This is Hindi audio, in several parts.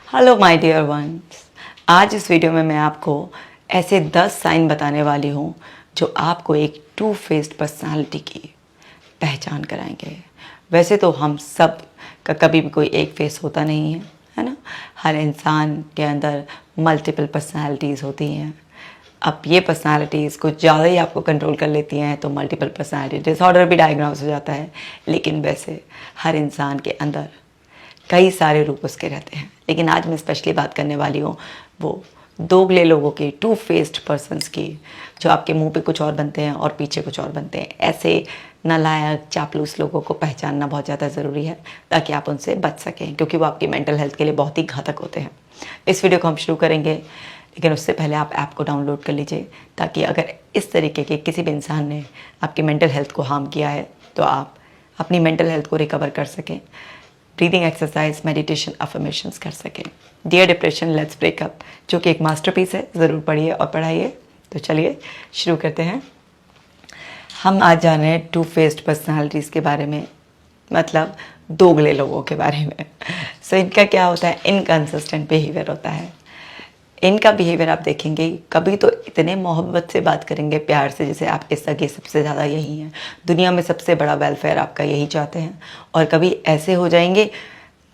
Hello my dear ones. आज इस वीडियो में मैं आपको ऐसे 10 साइन बताने वाली हूँ जो आपको एक टू फेस्ड पर्सनालिटी की पहचान कराएंगे। वैसे तो हम सब का कभी भी कोई एक फेस होता नहीं है ना। हर इंसान के अंदर मल्टीपल पर्सनालिटीज़ होती हैं। अब ये पर्सनालिटीज़ कुछ ज़्यादा ही आपको कंट्रोल कर लेती हैं तो मल्टीपल पर्सनालिटी डिसऑर्डर भी डायग्नोस हो जाता है। लेकिन वैसे हर इंसान के अंदर कई सारे रूप उसके रहते हैं। लेकिन आज मैं स्पेशली बात करने वाली हूँ वो दोगले लोगों की, टू फेस्ड पर्सन्स की, जो आपके मुंह पे कुछ और बनते हैं और पीछे कुछ और बनते हैं। ऐसे नालायक चापलूस लोगों को पहचानना बहुत ज़्यादा ज़रूरी है ताकि आप उनसे बच सकें, क्योंकि वो आपकी मेंटल हेल्थ के लिए बहुत ही घातक होते हैं। इस वीडियो को हम शुरू करेंगे, लेकिन उससे पहले आप ऐप को डाउनलोड कर लीजिए ताकि अगर इस तरीके के किसी भी इंसान ने आपकी मेंटल हेल्थ को हार्म किया है तो आप अपनी मेंटल हेल्थ को रिकवर कर सकें, ब्रीदिंग एक्सरसाइज, मेडिटेशन, अफर्मेशंस कर सकें। डियर डिप्रेशन लेट्स ब्रेकअप, जो कि एक मास्टरपीस है, ज़रूर पढ़िए और पढ़ाइए। तो चलिए शुरू करते हैं। हम आज जान रहे हैं टू फेस्ड पर्सनालिटीज़ के बारे में, मतलब दोगले लोगों के बारे में। सो इनका क्या होता है, इनकंसिस्टेंट बिहेवियर होता है। इनका बिहेवियर आप देखेंगे, कभी तो इतने मोहब्बत से बात करेंगे, प्यार से, जैसे आपके सगे सबसे ज़्यादा यही हैं, दुनिया में सबसे बड़ा वेलफेयर आपका यही चाहते हैं। और कभी ऐसे हो जाएंगे,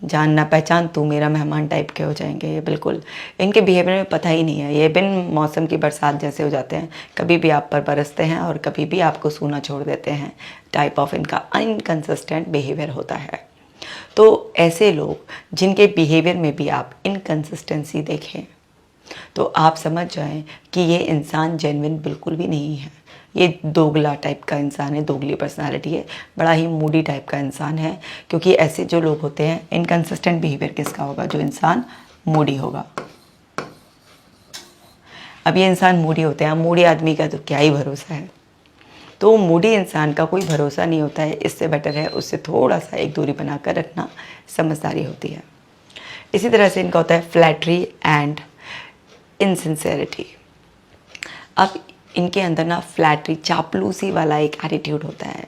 जान ना पहचान तू मेरा मेहमान टाइप के हो जाएंगे। ये बिल्कुल इनके बिहेवियर में पता ही नहीं है। ये बिन मौसम की बरसात जैसे हो जाते हैं, कभी भी आप पर बरसते हैं और कभी भी आपको सूना छोड़ देते हैं। टाइप ऑफ इनका इनकंसिस्टेंट बिहेवियर होता है। तो ऐसे लोग जिनके बिहेवियर में भी आप इनकंसिस्टेंसी देखें तो आप समझ जाएं कि ये इंसान जेन्युइन बिल्कुल भी नहीं है। ये दोगला टाइप का इंसान है, दोगली पर्सनालिटी है, बड़ा ही मूडी टाइप का इंसान है। क्योंकि ऐसे जो लोग होते हैं, इनकंसिस्टेंट बिहेवियर किसका होगा, जो इंसान मूडी होगा। अब ये इंसान मूडी होते हैं, मूडी आदमी का तो क्या ही भरोसा है। तो मूडी इंसान का कोई भरोसा नहीं होता है। इससे बेटर है उससे थोड़ा सा एक दूरी बनाकर रखना, समझदारी होती है। इसी तरह से इनका होता है फ्लैटरी एंड इनसिंसेरिटी। अब इनके अंदर ना फ्लैटरी, चापलूसी वाला एक एटीट्यूड होता है,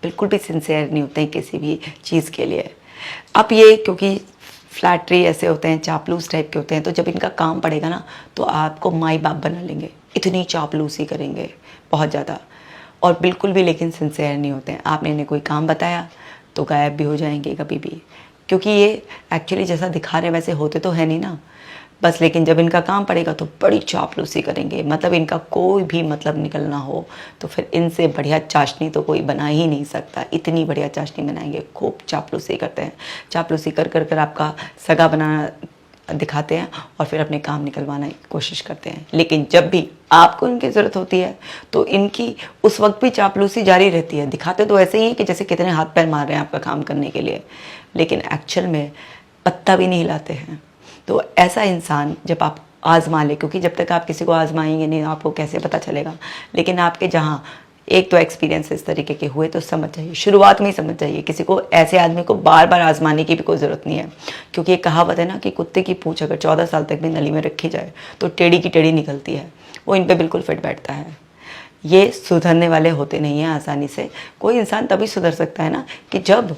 बिल्कुल भी सिंसियर नहीं होते हैं किसी भी चीज़ के लिए। अब ये क्योंकि फ्लैटरी ऐसे होते हैं, चापलूस टाइप के होते हैं, तो जब इनका काम पड़ेगा ना तो आपको माई बाप बना लेंगे, इतनी चापलूसी करेंगे बहुत ज़्यादा। और बिल्कुल भी लेकिन सिंसियर नहीं होते हैं। आपने इन्हें कोई काम बताया तो गायब भी हो जाएंगे कभी भी, क्योंकि ये एक्चुअली जैसा दिखा रहे वैसे होते तो है नहीं ना बस। लेकिन जब इनका काम पड़ेगा तो बड़ी चापलूसी करेंगे, मतलब इनका कोई भी मतलब निकलना हो तो फिर इनसे बढ़िया चाशनी तो कोई बना ही नहीं सकता। इतनी बढ़िया चाशनी बनाएंगे, खूब चापलूसी करते हैं। चापलूसी कर कर कर आपका सगा बनाना दिखाते हैं और फिर अपने काम निकलवाने की कोशिश करते हैं। लेकिन जब भी आपको इनकी ज़रूरत होती है तो इनकी उस वक्त भी चापलूसी जारी रहती है। दिखाते तो ऐसे ही है कि जैसे कितने हाथ पैर मार रहे हैं आपका काम करने के लिए, लेकिन एक्चुअल में पत्ता भी नहीं हिलाते हैं। तो ऐसा इंसान जब आप आजमा ले, क्योंकि जब तक आप किसी को आजमाएंगे नहीं आपको कैसे पता चलेगा। लेकिन आपके जहाँ एक तो एक्सपीरियंस इस तरीके के हुए तो समझ जाइए, शुरुआत में ही समझ जाइए। किसी को, ऐसे आदमी को बार बार आजमाने की भी कोई ज़रूरत नहीं है, क्योंकि एक कहावत है ना कि कुत्ते की पूंछ अगर 14 साल तक भी नली में रखी जाए तो टेढ़ी की टेढ़ी निकलती है। वो इन पर बिल्कुल फिट बैठता है। ये सुधरने वाले होते नहीं हैं आसानी से। कोई इंसान तभी सुधर सकता है ना कि जब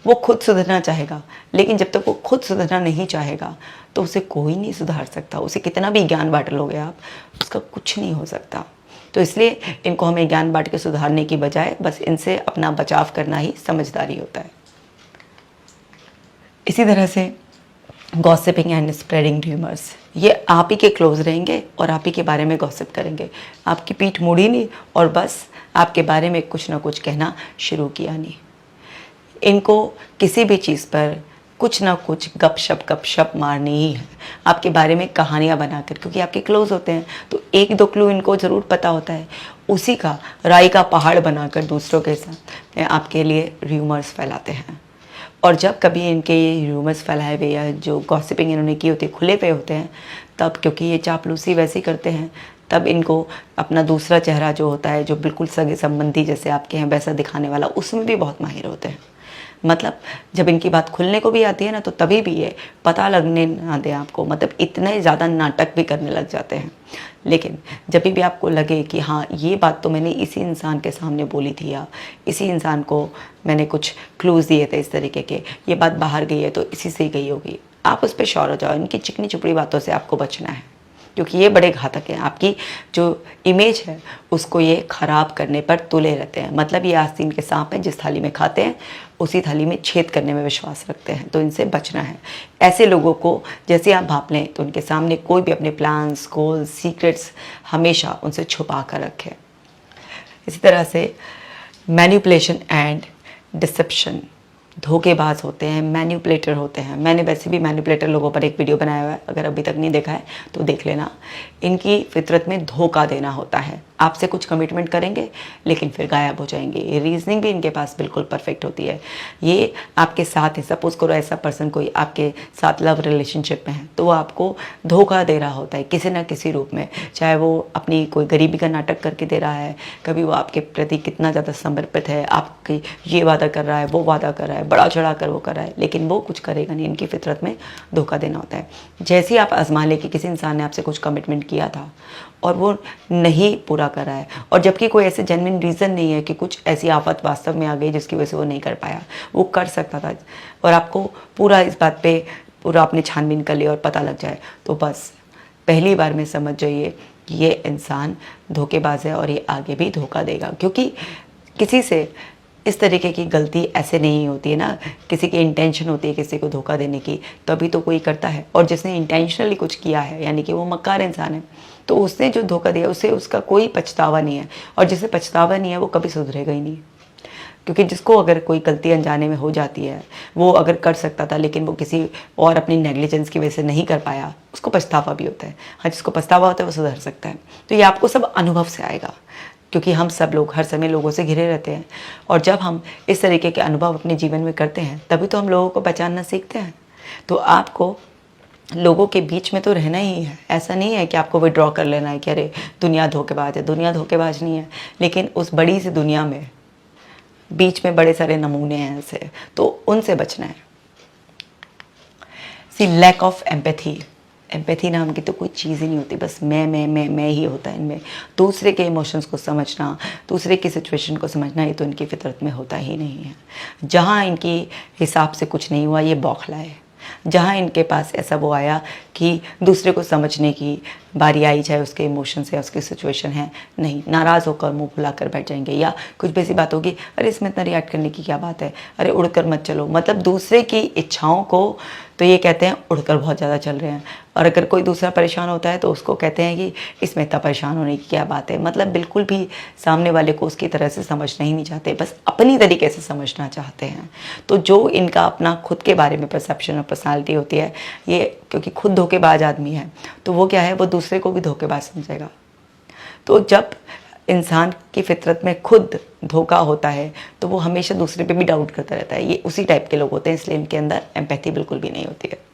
वो खुद सुधरना चाहेगा। लेकिन जब तक वो खुद सुधरना नहीं चाहेगा तो उसे कोई नहीं सुधार सकता। उसे कितना भी ज्ञान बांट लोगे आप, उसका कुछ नहीं हो सकता। तो इसलिए इनको हमें ज्ञान बांट के सुधारने की बजाय बस इनसे अपना बचाव करना ही समझदारी होता है। इसी तरह से गॉसिपिंग एंड स्प्रेडिंग र्यूमर्स, ये आप ही के क्लोज रहेंगे और आप ही के बारे में गॉसिप करेंगे। आपकी पीठ मुड़ी नहीं और बस आपके बारे में कुछ ना कुछ कहना शुरू किया नहीं। इनको किसी भी चीज़ पर कुछ ना कुछ गपशप मारनी ही है, आपके बारे में कहानियाँ बनाकर, क्योंकि आपके क्लोज होते हैं तो एक दो क्लू इनको ज़रूर पता होता है। उसी का राई का पहाड़ बनाकर दूसरों के साथ आपके लिए र्यूमर्स फैलाते हैं। और जब कभी इनके ये र्यूमर्स फैलाए हुए या जो गॉसिपिंग इन्होंने की होती है खुले पे होते हैं, तब क्योंकि ये चापलूसी वैसी करते हैं, तब इनको अपना दूसरा चेहरा जो होता है, जो बिल्कुल सगे संबंधी जैसे आपके हैं वैसा दिखाने वाला, उसमें भी बहुत माहिर होते हैं। मतलब जब इनकी बात खुलने को भी आती है ना तो तभी भी ये पता लगने ना दे आपको, मतलब इतने ज़्यादा नाटक भी करने लग जाते हैं। लेकिन जब भी आपको लगे कि हाँ ये बात तो मैंने इसी इंसान के सामने बोली थी या इसी इंसान को मैंने कुछ क्लूज़ दिए थे इस तरीके के, ये बात बाहर गई है तो इसी से ही गई होगी, आप उस पर श्योर हो जाओ। इनकी चिकनी चुपड़ी बातों से आपको बचना है, क्योंकि ये बड़े घातक हैं। आपकी जो इमेज है उसको ये खराब करने पर तुले रहते हैं। मतलब ये आस्तीन के सांप हैं, जिस थाली में खाते हैं उसी थाली में छेद करने में विश्वास रखते हैं। तो इनसे बचना है। ऐसे लोगों को जैसे आप भाप लें तो उनके सामने कोई भी अपने प्लान्स, गोल्स, सीक्रेट्स हमेशा उनसे छुपा कर रखें। इसी तरह से मैनिपुलेशन एंड डिसेप्शन, धोखेबाज होते हैं, मैनिपुलेटर होते हैं। मैंने वैसे भी मैनिपुलेटर लोगों पर एक वीडियो बनाया हुआ है, अगर अभी तक नहीं देखा है तो देख लेना। इनकी फितरत में धोखा देना होता है। आपसे कुछ कमिटमेंट करेंगे लेकिन फिर गायब हो जाएंगे। ये रीजनिंग भी इनके पास बिल्कुल परफेक्ट होती है। ये आपके साथ है, सपोज करो ऐसा पर्सन कोई आपके साथ लव रिलेशनशिप में है तो वो आपको धोखा दे रहा होता है किसी ना किसी रूप में। चाहे वो अपनी कोई गरीबी का नाटक करके दे रहा है, कभी वो आपके प्रति कितना ज़्यादा समर्पित है, आपकी ये वादा कर रहा है, वो वादा कर रहा है, बड़ा चढ़ा कर वो कर रहा है, लेकिन वो कुछ करेगा नहीं। इनकी फितरत में धोखा देना होता है। जैसे ही आप आजमा ले कि किसी इंसान ने आपसे कुछ कमिटमेंट किया था और वो नहीं पूरा कर रहा है, और जबकि कोई ऐसे जेन्युइन रीज़न नहीं है कि कुछ ऐसी आफत वास्तव में आ गई जिसकी वजह से वो नहीं कर पाया, वो कर सकता था, और आपको पूरा इस बात पे पूरा आपने छानबीन कर लिया और पता लग जाए, तो बस पहली बार में समझ जाइए कि ये इंसान धोखेबाज है और ये आगे भी धोखा देगा। क्योंकि किसी से इस तरीके की गलती ऐसे नहीं होती है ना, किसी की इंटेंशन होती है किसी को धोखा देने की, तभी तो कोई करता है। और जिसने इंटेंशनली कुछ किया है, यानी कि वो मक्कार इंसान है, तो उसने जो धोखा दिया उसे उसका कोई पछतावा नहीं है, और जिसे पछतावा नहीं है वो कभी सुधरेगा ही नहीं। क्योंकि जिसको अगर कोई गलती अनजाने में हो जाती है, वो अगर कर सकता था लेकिन वो किसी और अपनी नेग्लिजेंस की वजह से नहीं कर पाया, उसको पछतावा भी होता है। हाँ, जिसको पछतावा होता है वो सुधर सकता है। तो ये आपको सब अनुभव से आएगा, क्योंकि हम सब लोग हर समय लोगों से घिरे रहते हैं, और जब हम इस तरीके के अनुभव अपने जीवन में करते हैं तभी तो हम लोगों को पहचानना सीखते हैं। तो आपको लोगों के बीच में तो रहना ही है। ऐसा नहीं है कि आपको विड्रॉ कर लेना है कि अरे दुनिया धोखेबाज है। दुनिया धोखेबाज नहीं है, लेकिन उस बड़ी सी दुनिया में बीच में बड़े सारे नमूने हैं ऐसे, तो उनसे बचना है। सी लैक ऑफ एम्पैथी। एम्पैथी नाम की तो कोई चीज़ ही नहीं होती, बस मैं ही होता है इनमें। दूसरे के इमोशंस को समझना, दूसरे की सिचुएशन को समझना, ये तो इनकी फितरत में होता ही नहीं है। जहाँ इनकी हिसाब से कुछ नहीं हुआ ये बौखला है। जहाँ इनके पास ऐसा वो आया कि दूसरे को समझने की बारी आई, चाहे उसके इमोशंस है, उसकी सिचुएशन है, नहीं, नाराज़ होकर मुंह फुला कर बैठ जाएंगे। या कुछ भी ऐसी बात होगी, अरे इसमें इतना रिएक्ट करने की क्या बात है, अरे उड़कर मत चलो। मतलब दूसरे की इच्छाओं को तो ये कहते हैं उड़कर बहुत ज़्यादा चल रहे हैं, और अगर कोई दूसरा परेशान होता है तो उसको कहते हैं कि इसमें इतना परेशान होने की क्या बात है। मतलब बिल्कुल भी सामने वाले को उसकी तरह से समझना ही नहीं चाहते, बस अपनी तरीके से समझना चाहते हैं। तो जो इनका अपना खुद के बारे में परसेप्शन और पर्सनालिटी होती है, ये क्योंकि खुद धोखेबाज आदमी है तो वो क्या है, वो दूसरे को भी धोखेबाज समझेगा। तो जब इंसान की फितरत में खुद धोखा होता है तो वो हमेशा दूसरे पे भी डाउट करता रहता है। ये उसी टाइप के लोग होते हैं, इसलिए इनके अंदर एम्पैथी बिल्कुल भी नहीं होती है।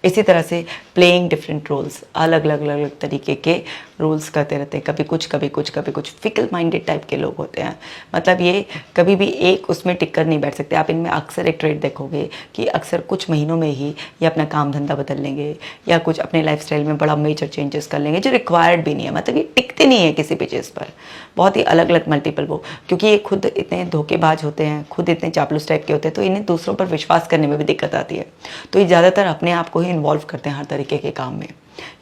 इसी तरह से प्लेइंग डिफरेंट रोल्स, अलग अलग तरीके के रोल्स करते रहते हैं, कभी कुछ कभी कुछ कभी कुछ। फिकल माइंडेड टाइप के लोग होते हैं। मतलब ये कभी भी एक उसमें टिक कर नहीं बैठ सकते। आप इनमें अक्सर एक ट्रेड देखोगे कि अक्सर कुछ महीनों में ही ये अपना काम धंधा बदल लेंगे या कुछ अपने लाइफस्टाइल में बड़ा मेजर चेंजेस कर लेंगे जो रिक्वायर्ड भी नहीं है। मतलब ये टिकते नहीं है किसी भी चीज़ पर, बहुत ही अलग अलग मल्टीपल वो, क्योंकि ये खुद इतने धोखेबाज होते हैं, खुद इतने चापलूस टाइप के होते हैं, तो इन्हें दूसरों पर विश्वास करने में भी दिक्कत आती है। तो ये ज़्यादातर अपने आप को ही इन्वॉल्व करते हैं हर तरीके के काम में।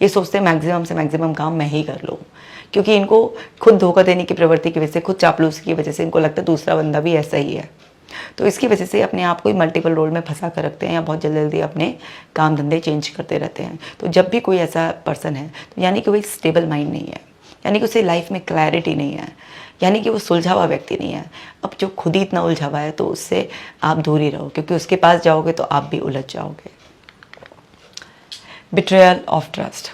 ये सोचते हैं मैक्सिमम से मैक्सिमम काम मैं ही कर लूँ, क्योंकि इनको खुद धोखा देने की प्रवृत्ति की वजह से, खुद चापलूसी की वजह से इनको लगता है दूसरा बंदा भी ऐसा ही है। तो इसकी वजह से अपने आप को ही मल्टीपल रोल में फंसा कर रखते हैं या बहुत जल्दी जल्दी अपने काम धंधे चेंज करते रहते हैं। तो जब भी कोई ऐसा पर्सन है तो यानी कि वो एक स्टेबल माइंड नहीं है, यानी कि उसे लाइफ में क्लैरिटी नहीं है, यानी कि वो सुलझा हुआ व्यक्ति नहीं है। अब जो खुद ही इतना उलझा हुआ है तो उससे आप दूर ही रहो, क्योंकि उसके पास जाओगे तो आप भी उलझ जाओगे। Betrayal of trust.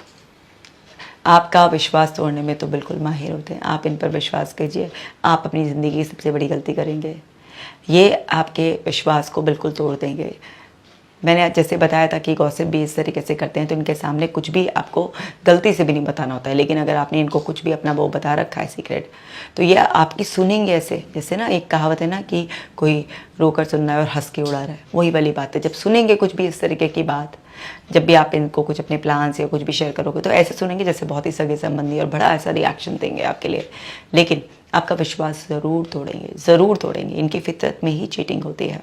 आपका विश्वास तोड़ने में तो बिल्कुल माहिर होते हैं। आप इन पर विश्वास कीजिए, आप अपनी ज़िंदगी की सबसे बड़ी गलती करेंगे। ये आपके विश्वास को बिल्कुल तोड़ देंगे। मैंने जैसे बताया था कि गॉसिप भी इस तरीके से करते हैं, तो इनके सामने कुछ भी आपको गलती से भी नहीं बताना होता है, लेकिन अगर आपने इनको कुछ भी अपना वो बता रखा है सीक्रेट, तो ये आपकी सुनेंगे ऐसे, जैसे ना एक कहावत है ना कि कोई रोकर सुन रहा है और हंस के उड़ा रहा है, वही वाली बात है। जब सुनेंगे कुछ भी इस तरीके की बात, जब भी आप इनको कुछ अपने प्लान्स या कुछ भी शेयर करोगे तो ऐसे सुनेंगे जैसे बहुत ही सगे संबंधी, और बड़ा ऐसा रिएक्शन देंगे आपके लिए, लेकिन आपका विश्वास ज़रूर तोड़ेंगे, ज़रूर तोड़ेंगे। इनकी फितरत में ही चीटिंग होती है।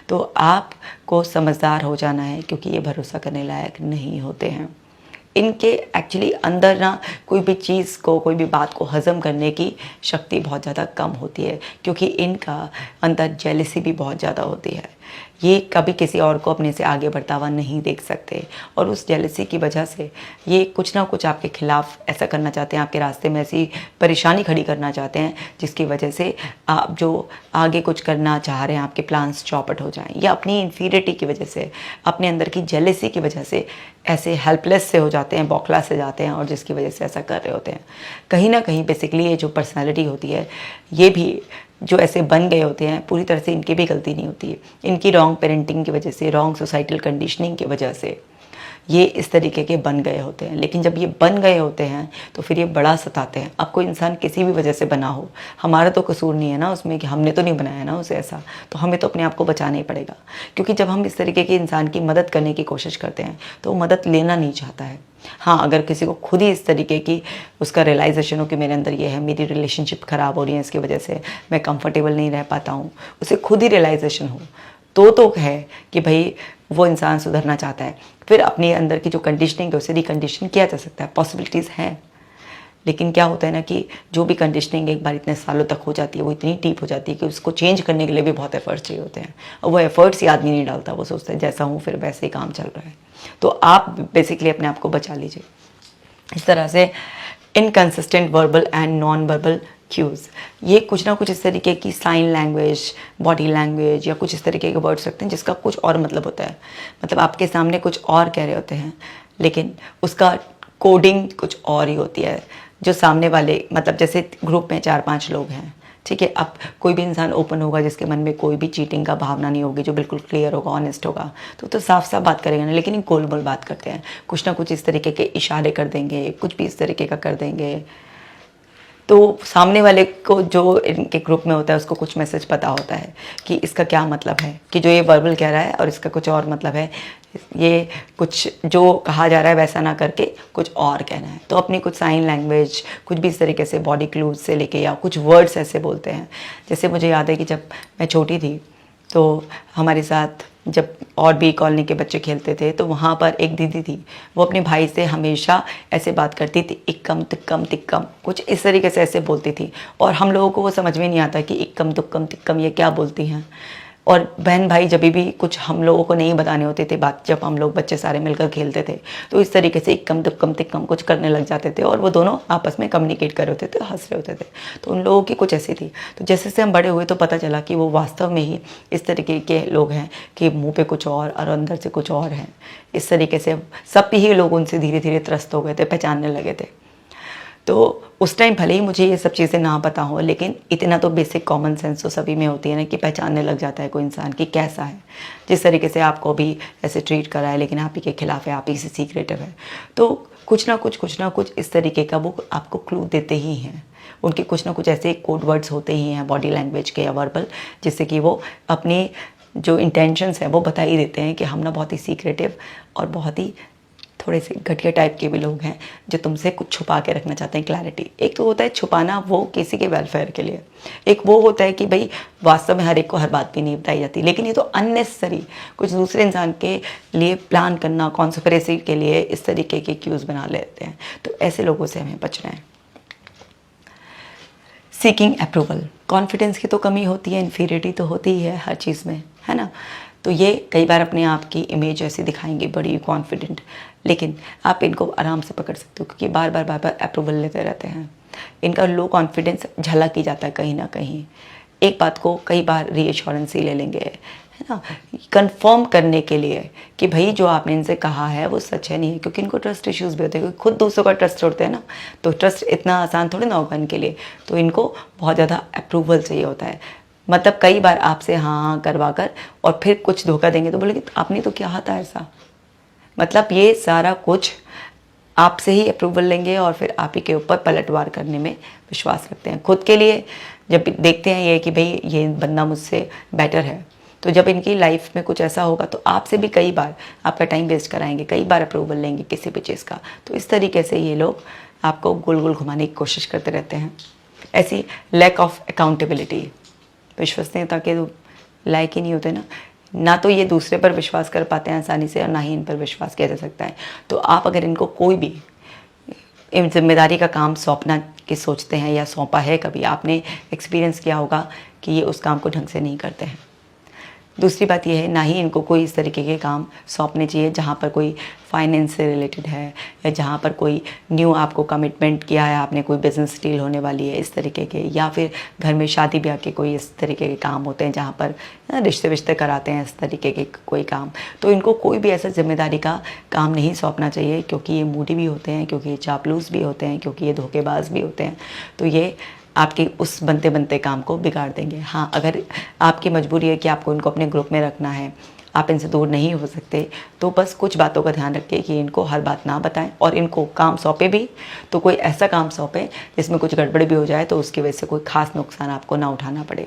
तो आपको समझदार हो जाना है, क्योंकि ये भरोसा करने लायक नहीं होते हैं। इनके एक्चुअली अंदर ना कोई भी चीज़ को, कोई भी बात को हज़म करने की शक्ति बहुत ज़्यादा कम होती है, क्योंकि इनका अंदर जेलसी भी बहुत ज़्यादा होती है। ये कभी किसी और को अपने से आगे बढ़ता हुआ नहीं देख सकते, और उस जेलसी की वजह से ये कुछ ना कुछ आपके खिलाफ ऐसा करना चाहते हैं, आपके रास्ते में ऐसी परेशानी खड़ी करना चाहते हैं जिसकी वजह से आप जो आगे कुछ करना चाह रहे हैं, आपके प्लान्स चौपट हो जाएं, या अपनी इन्फीरियरिटी की वजह से, अपने अंदर की जेलसी की वजह से ऐसे हेल्पलेस से हो जाते हैं, बौखला से जाते हैं, और जिसकी वजह से ऐसा कर रहे होते हैं। कहीं ना कहीं बेसिकली ये जो पर्सनैलिटी होती है, ये भी जो ऐसे बन गए होते हैं, पूरी तरह से इनकी भी गलती नहीं होती है। इनकी रॉन्ग पेरेंटिंग की वजह से, रॉन्ग सोसाइटल कंडीशनिंग की वजह से ये इस तरीके के बन गए होते हैं। लेकिन जब ये बन गए होते हैं तो फिर ये बड़ा सताते हैं। अब कोई इंसान किसी भी वजह से बना हो, हमारा तो कसूर नहीं है ना उसमें, कि हमने तो नहीं बनाया ना उसे ऐसा, तो हमें तो अपने आप को बचाना ही पड़ेगा। क्योंकि जब हम इस तरीके के इंसान की मदद करने की कोशिश करते हैं तो वो मदद लेना नहीं चाहता है। हाँ, अगर किसी को खुद ही इस तरीके की उसका रियलाइजेशन हो कि मेरे अंदर ये है, मेरी रिलेशनशिप ख़राब हो रही है, इसकी वजह से मैं कंफर्टेबल नहीं रह पाता हूँ, उसे खुद ही रियलाइजेशन हो, तो है कि भाई वो इंसान सुधरना चाहता है, फिर अपने अंदर की जो कंडीशनिंग है उसे रिकंडीशन किया जा सकता है, पॉसिबिलिटीज़ हैं। लेकिन क्या होता है ना कि जो भी कंडीशनिंग एक बार इतने सालों तक हो जाती है, वो इतनी डीप हो जाती है कि उसको चेंज करने के लिए भी बहुत एफर्ट्स चाहिए होते हैं, और वो एफर्ट्स ही आदमी नहीं डालता। वो सोचता है जैसा हूँ फिर वैसे ही काम चल रहा है। तो आप बेसिकली अपने आप को बचा लीजिए इस तरह से। Inconsistent verbal and non verbal cues, ये कुछ ना कुछ इस तरीके की साइन लैंग्वेज, बॉडी लैंग्वेज या कुछ इस तरीके के वर्ड्स रखते हैं जिसका कुछ और मतलब होता है। मतलब आपके सामने कुछ और कह रहे होते हैं, लेकिन उसका कोडिंग कुछ और ही होती है। जो सामने वाले, मतलब जैसे ग्रुप में 4-5 लोग हैं, ठीक है, अब कोई भी इंसान ओपन होगा जिसके मन में कोई भी चीटिंग का भावना नहीं होगी, जो बिल्कुल क्लियर होगा, ऑनेस्ट होगा, तो साफ साफ बात करेगा ना। लेकिन ये गोल मोल बात करते हैं, कुछ ना कुछ इस तरीके के इशारे कर देंगे, कुछ भी इस तरीके का कर देंगे। तो सामने वाले को, जो इनके ग्रुप में होता है, उसको कुछ मैसेज पता होता है कि इसका क्या मतलब है, कि जो ये वर्बल कह रहा है और इसका कुछ और मतलब है, ये कुछ जो कहा जा रहा है वैसा ना करके कुछ और कहना है। तो अपनी कुछ साइन लैंग्वेज, कुछ भी इस तरीके से बॉडी क्लूज से लेके, या कुछ वर्ड्स ऐसे बोलते हैं। जैसे मुझे याद है कि जब मैं छोटी थी तो हमारे साथ जब और भी कॉलोनी के बच्चे खेलते थे, तो वहाँ पर एक दीदी थी, वो अपने भाई से हमेशा ऐसे बात करती थी, इक्कम तिक्कम तिक्कम, कुछ इस तरीके से ऐसे बोलती थी। और हम लोगों को वो समझ में नहीं आता कि इक्कम तुक्कम तिक्कम ये क्या बोलती हैं। और बहन भाई जब भी कुछ हम लोगों को नहीं बताने होते थे बात, जब हम लोग बच्चे सारे मिलकर खेलते थे, तो इस तरीके से इक्कम तुक्कम तिक्कम कुछ करने लग जाते थे, और वो दोनों आपस में कम्युनिकेट कर रहे होते थे, हंस रहे होते थे। तो उन लोगों की कुछ ऐसी थी। तो जैसे से हम बड़े हुए तो पता चला कि वो वास्तव में ही इस तरीके के लोग हैं कि मुँह पे कुछ और अंदर से कुछ और हैं। इस तरीके से सब ही लोग उनसे धीरे धीरे त्रस्त हो गए थे, पहचानने लगे थे। तो उस टाइम भले ही मुझे ये सब चीज़ें ना पता हो, लेकिन इतना तो बेसिक कॉमन सेंस तो सभी में होती है ना, कि पहचानने लग जाता है कोई इंसान कि कैसा है। जिस तरीके से आपको भी ऐसे ट्रीट करा है, लेकिन आप ही के खिलाफ है, आप ही से सीक्रेटिव है, तो कुछ ना कुछ इस तरीके का वो आपको क्लू देते ही हैं। उनके कुछ ना कुछ ऐसे कोड वर्ड्स होते ही हैं बॉडी लैंग्वेज के या वर्बल, जिससे कि वो अपनी जो इंटेंशंस हैं वो बता ही देते हैं कि हम ना बहुत ही सीक्रेटिव और बहुत ही थोड़े से घटिया टाइप के भी लोग हैं, जो तुमसे कुछ छुपा के रखना चाहते हैं, क्लैरिटी। एक तो होता है छुपाना, वो किसी के वेलफेयर के लिए। एक वो होता है कि भाई वास्तव में हर एक को हर बात भी नहीं बताई जाती, लेकिन ये तो अननेसेसरी कुछ दूसरे इंसान के लिए प्लान करना, कॉन्स्पिरेसी के लिए इस तरीके के क्यूज बना लेते हैं। तो ऐसे लोगों से हमें बचना है। सीकिंग अप्रूवल, कॉन्फिडेंस की तो कमी होती है, इन्फीरियरिटी तो होती ही है हर चीज़ में, है ना। तो ये कई बार अपने आप की इमेज ऐसी दिखाएंगे बड़ी कॉन्फिडेंट, लेकिन आप इनको आराम से पकड़ सकते हो, क्योंकि बार बार अप्रूवल लेते रहते हैं। इनका लो कॉन्फिडेंस झलक ही जाता है कहीं ना कहीं। एक बात को कई बार रीएश्योरेंस ही ले लेंगे, है ना, कंफर्म करने के लिए कि भाई जो आपने इनसे कहा है वो सच है नहीं है। क्योंकि इनको ट्रस्ट इश्यूज़ भी होते हैं, खुद दूसरों का ट्रस्ट तोड़ते हैं ना, तो ट्रस्ट इतना आसान थोड़ी ना होगा इनके लिए। तो इनको बहुत ज़्यादा अप्रूवल चाहिए होता है। मतलब कई बार आपसे हाँ करवा कर और फिर कुछ धोखा देंगे तो बोलेंगे आपने तो क्या था ऐसा। मतलब ये सारा कुछ आपसे ही अप्रूवल लेंगे और फिर आप ही के ऊपर पलटवार करने में विश्वास रखते हैं। खुद के लिए जब देखते हैं ये कि भाई ये बंदा मुझसे बेटर है, तो जब इनकी लाइफ में कुछ ऐसा होगा तो आपसे भी कई बार आपका टाइम वेस्ट कराएंगे, कई बार अप्रूवल लेंगे किसी भी चीज़ का। तो इस तरीके से ये लोग आपको गोल गोल घुमाने की कोशिश करते रहते हैं। ऐसी लैक ऑफ अकाउंटेबिलिटी, विश्वसनीयता के लायक ही नहीं होते ना। ना तो ये दूसरे पर विश्वास कर पाते हैं आसानी से और ना ही इन पर विश्वास किया जा सकता है। तो आप अगर इनको कोई भी जिम्मेदारी का काम सौंपना के सोचते हैं या सौंपा है कभी, आपने एक्सपीरियंस किया होगा कि ये उस काम को ढंग से नहीं करते हैं। दूसरी बात यह है, ना ही इनको कोई इस तरीके के काम सौंपने चाहिए जहाँ पर कोई फाइनेंस से रिलेटेड है या जहाँ पर कोई न्यू आपको कमिटमेंट किया है आपने, कोई बिजनेस डील होने वाली है इस तरीके के, या फिर घर में शादी ब्याह के कोई इस तरीके के काम होते हैं जहाँ पर रिश्ते विश्ते कराते हैं इस तरीके के कोई काम। तो इनको कोई भी ऐसा जिम्मेदारी का काम नहीं सौंपना चाहिए, क्योंकि ये मूडी भी होते हैं, क्योंकि ये चापलूस भी होते हैं, क्योंकि ये धोखेबाज भी होते हैं। तो ये आपके उस बनते बनते काम को बिगाड़ देंगे। हाँ, अगर आपकी मजबूरी है कि आपको इनको अपने ग्रुप में रखना है, आप इनसे दूर नहीं हो सकते, तो बस कुछ बातों का ध्यान रखें कि इनको हर बात ना बताएं, और इनको काम सौंपे भी तो कोई ऐसा काम सौंपें जिसमें कुछ गड़बड़ भी हो जाए तो उसकी वजह से कोई ख़ास नुकसान आपको ना उठाना पड़े।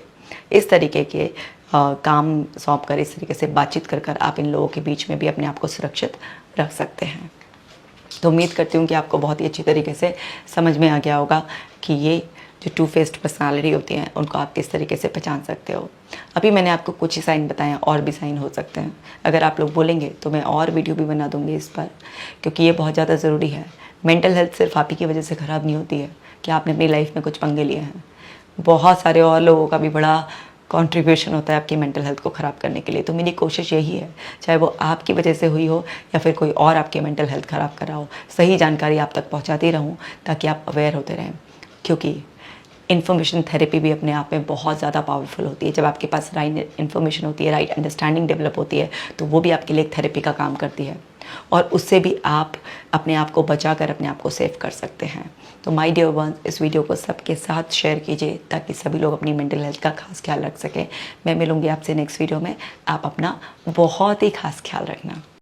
इस तरीके के काम सौंप कर, इस तरीके से बातचीत कर कर आप इन लोगों के बीच में भी अपने आप को सुरक्षित रख सकते हैं। तो उम्मीद करती हूँ कि आपको बहुत ही अच्छी तरीके से समझ में आ गया होगा कि ये जो टू फेस्ड पर्सनालिटी होती हैं उनको आप किस तरीके से पहचान सकते हो। अभी मैंने आपको कुछ ही साइन बताए हैं, और भी साइन हो सकते हैं। अगर आप लोग बोलेंगे तो मैं और वीडियो भी बना दूँगी इस पर, क्योंकि ये बहुत ज़्यादा ज़रूरी है। मेंटल हेल्थ सिर्फ आप ही की वजह से ख़राब नहीं होती है कि आपने अपनी लाइफ में कुछ पंगे लिए हैं। बहुत सारे और लोगों का भी बड़ा कंट्रीब्यूशन होता है आपकी मेंटल हेल्थ को ख़राब करने के लिए। तो मेरी कोशिश यही है, चाहे वो आपकी वजह से हुई हो या फिर कोई और आपकी मेंटल हेल्थ ख़राब करा हो, सही जानकारी आप तक पहुंचाती रहूं ताकि आप अवेयर होते रहें। क्योंकि इन्फॉर्मेशन थेरेपी भी अपने आप में बहुत ज़्यादा पावरफुल होती है। जब आपके पास राइट इन्फॉर्मेशन होती है, राइट अंडरस्टैंडिंग डेवलप होती है, तो वो भी आपके लिए एक थेरेपी का काम करती है, और उससे भी आप अपने आप को बचा कर अपने आप को सेव कर सकते हैं। तो माय डियर वंस, इस वीडियो को सबके साथ शेयर कीजिए ताकि सभी लोग अपनी मेंटल हेल्थ का खास ख्याल रख सकें। मैं मिलूंगी आपसे नेक्स्ट वीडियो में। आप अपना बहुत ही खास ख्याल रखना।